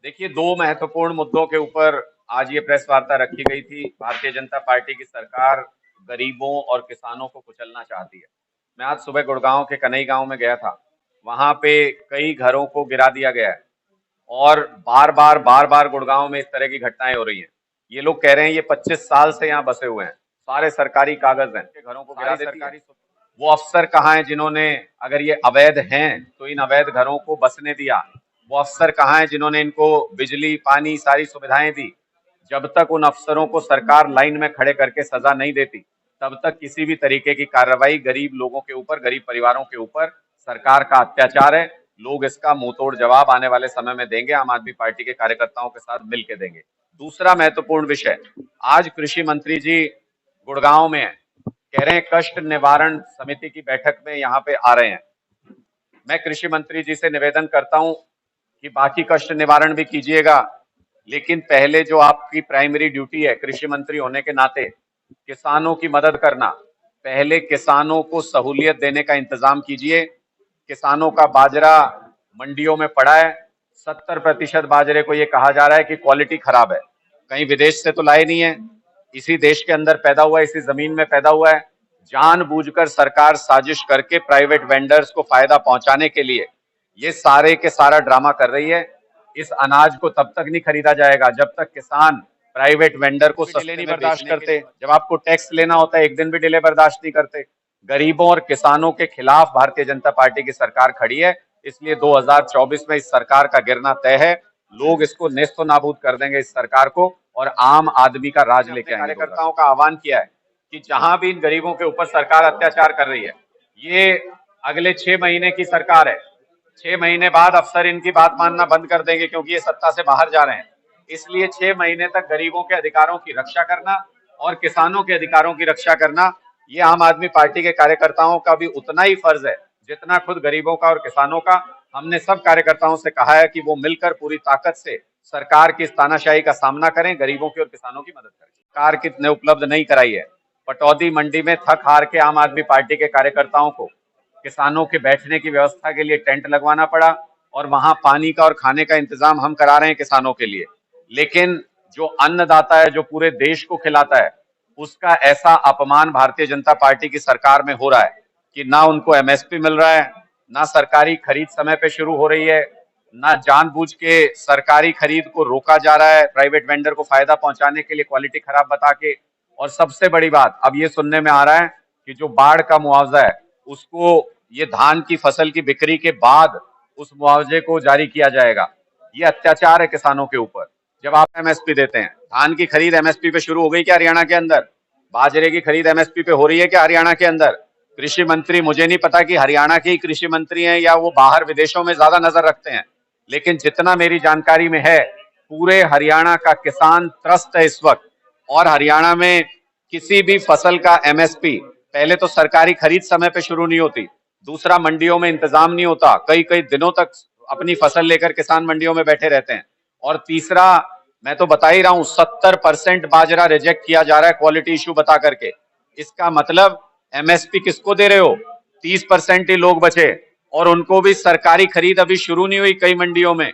देखिए, दो महत्वपूर्ण मुद्दों के ऊपर आज ये प्रेस वार्ता रखी गई थी। भारतीय जनता पार्टी की सरकार गरीबों और किसानों को कुचलना चाहती है। मैं आज सुबह गुड़गांव के कनई गांव में गया था। वहां पे कई घरों को गिरा दिया गया है और बार बार गुड़गांव में इस तरह की घटनाएं हो रही हैं। ये लोग कह रहे हैं ये 25 साल से यहाँ बसे हुए हैं, सारे सरकारी कागज हैं, घरों को गिरा देती है। वो अफसर कहाँ हैं जिन्होंने, अगर ये अवैध हैं तो इन अवैध घरों को बसने दिया? वो अफसर कहाँ हैं जिन्होंने इनको बिजली पानी सारी सुविधाएं दी? जब तक उन अफसरों को सरकार लाइन में खड़े करके सजा नहीं देती, तब तक किसी भी तरीके की कार्रवाई गरीब लोगों के ऊपर, गरीब परिवारों के ऊपर सरकार का अत्याचार है। लोग इसका मुंहतोड़ जवाब आने वाले समय में देंगे, आम आदमी पार्टी के कार्यकर्ताओं के साथ मिलकर देंगे। दूसरा महत्वपूर्ण विषय, आज कृषि मंत्री जी गुड़गांव में है, कह रहे हैं कष्ट निवारण समिति की बैठक में यहाँ पे आ रहे हैं। मैं कृषि मंत्री जी से निवेदन करता हूं कि बाकी कष्ट निवारण भी कीजिएगा, लेकिन पहले जो आपकी प्राइमरी ड्यूटी है कृषि मंत्री होने के नाते, किसानों की मदद करना, पहले किसानों को सहूलियत देने का इंतजाम कीजिए। किसानों का बाजरा मंडियों में पड़ा है, 70% बाजरे को ये कहा जा रहा है कि क्वालिटी खराब है, कहीं विदेश से तो लाए नहीं है, इसी देश के अंदर पैदा हुआ है, इसी जमीन में पैदा हुआ है। जानबूझकर सरकार साजिश करके प्राइवेट वेंडर्स को फायदा पहुंचाने के लिए ये सारे के सारा ड्रामा कर रही है। इस अनाज को तब तक नहीं खरीदा जाएगा जब तक किसान प्राइवेट वेंडर को डिले नहीं बर्दाश्त करते। जब आपको टैक्स लेना होता है, एक दिन भी डिले बर्दाश्त नहीं करते। गरीबों और किसानों के खिलाफ भारतीय जनता पार्टी की सरकार खड़ी है, इसलिए 2024 में इस सरकार का गिरना तय है। लोग इसको नेस्तो नाबूद कर देंगे, इस सरकार को, और आम आदमी का राज लेके आएंगे। कार्यकर्ताओं का आह्वान किया है कि जहां भी इन गरीबों के ऊपर सरकार अत्याचार कर रही है, ये अगले 6 महीने की सरकार है, 6 महीने बाद अफसर इनकी बात मानना बंद कर देंगे क्योंकि ये सत्ता से बाहर जा रहे हैं। इसलिए 6 महीने तक गरीबों के अधिकारों की रक्षा करना और किसानों के अधिकारों की रक्षा करना, ये आम आदमी पार्टी के कार्यकर्ताओं का भी उतना ही फर्ज है जितना खुद गरीबों का और किसानों का। हमने सब कार्यकर्ताओं से कहा है कि वो मिलकर पूरी ताकत से सरकार की इस तानाशाही का सामना करें, गरीबों की और किसानों की मदद करें। सरकार कितने उपलब्ध नहीं कराई है। पटौदी मंडी में थक हार के आम आदमी पार्टी के कार्यकर्ताओं को किसानों के बैठने की व्यवस्था के लिए टेंट लगवाना पड़ा और वहां पानी का और खाने का इंतजाम हम करा रहे हैं किसानों के लिए। लेकिन जो अन्नदाता है, जो पूरे देश को खिलाता है, उसका ऐसा अपमान भारतीय जनता पार्टी की सरकार में हो रहा है कि ना उनको एमएसपी मिल रहा है, ना सरकारी खरीद समय पे शुरू हो रही है, ना जानबूझ के सरकारी खरीद को रोका जा रहा है प्राइवेट वेंडर को फायदा पहुंचाने के लिए क्वालिटी खराब बता के। और सबसे बड़ी बात अब ये सुनने में आ रहा है कि जो बाढ़ का मुआवजा है उसको ये धान की फसल की बिक्री के बाद उस मुआवजे को जारी किया जाएगा। ये अत्याचार है किसानों के ऊपर। जब आप एमएसपी देते हैं, धान की खरीद एमएसपी पे शुरू हो गई क्या हरियाणा के अंदर? बाजरे की खरीद एमएसपी पे हो रही है क्या हरियाणा के अंदर? कृषि मंत्री, मुझे नहीं पता कि हरियाणा के ही कृषि मंत्री हैं या वो बाहर विदेशों में ज्यादा नजर रखते हैं, लेकिन जितना मेरी जानकारी में है, पूरे हरियाणा का किसान त्रस्त है इस वक्त। और हरियाणा में किसी भी फसल का एमएसपी, पहले तो सरकारी खरीद समय पे शुरू नहीं होती, दूसरा मंडियों में इंतजाम नहीं होता, कई कई दिनों तक अपनी फसल लेकर किसान मंडियों में बैठे रहते हैं, और तीसरा मैं तो बता ही रहा हूं 70% बाजरा रिजेक्ट किया जा रहा है क्वालिटी इश्यू बता करके। इसका मतलब एमएसपी किसको दे रहे हो? 30% ही लोग बचे और उनको भी सरकारी खरीद अभी शुरू नहीं हुई, कई मंडियों में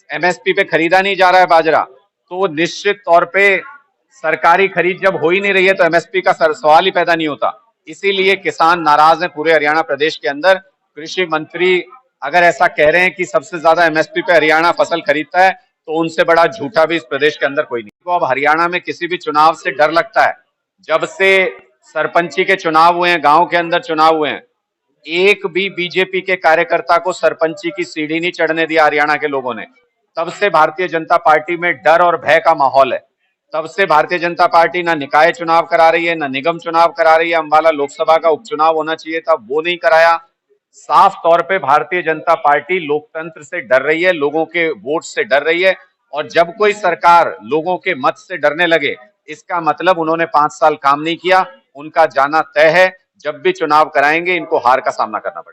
एमएसपी पे खरीदा नहीं जा रहा है बाजरा। तो निश्चित तौर पे सरकारी खरीद जब हो ही नहीं रही है तो एमएसपी का सवाल ही पैदा नहीं होता। इसीलिए किसान नाराज हैं पूरे हरियाणा प्रदेश के अंदर। कृषि मंत्री अगर ऐसा कह रहे हैं कि सबसे ज्यादा एमएसपी पे हरियाणा फसल खरीदता है, तो उनसे बड़ा झूठा भी इस प्रदेश के अंदर कोई नहीं। तो अब हरियाणा में किसी भी चुनाव से डर लगता है। जब से सरपंची के चुनाव हुए हैं, गांव के अंदर चुनाव हुए हैं, एक भी बीजेपी के कार्यकर्ता को सरपंची की सीढ़ी नहीं चढ़ने दिया हरियाणा के लोगों ने। तब से भारतीय जनता पार्टी में डर और भय का माहौल है। तब से भारतीय जनता पार्टी ना निकाय चुनाव करा रही है, ना निगम चुनाव करा रही है। अम्बाला लोकसभा का उपचुनाव होना चाहिए था, वो नहीं कराया। साफ तौर पे भारतीय जनता पार्टी लोकतंत्र से डर रही है, लोगों के वोट से डर रही है। और जब कोई सरकार लोगों के मत से डरने लगे, इसका मतलब उन्होंने 5 साल काम नहीं किया, उनका जाना तय है। जब भी चुनाव कराएंगे इनको हार का सामना करना पड़ेगा।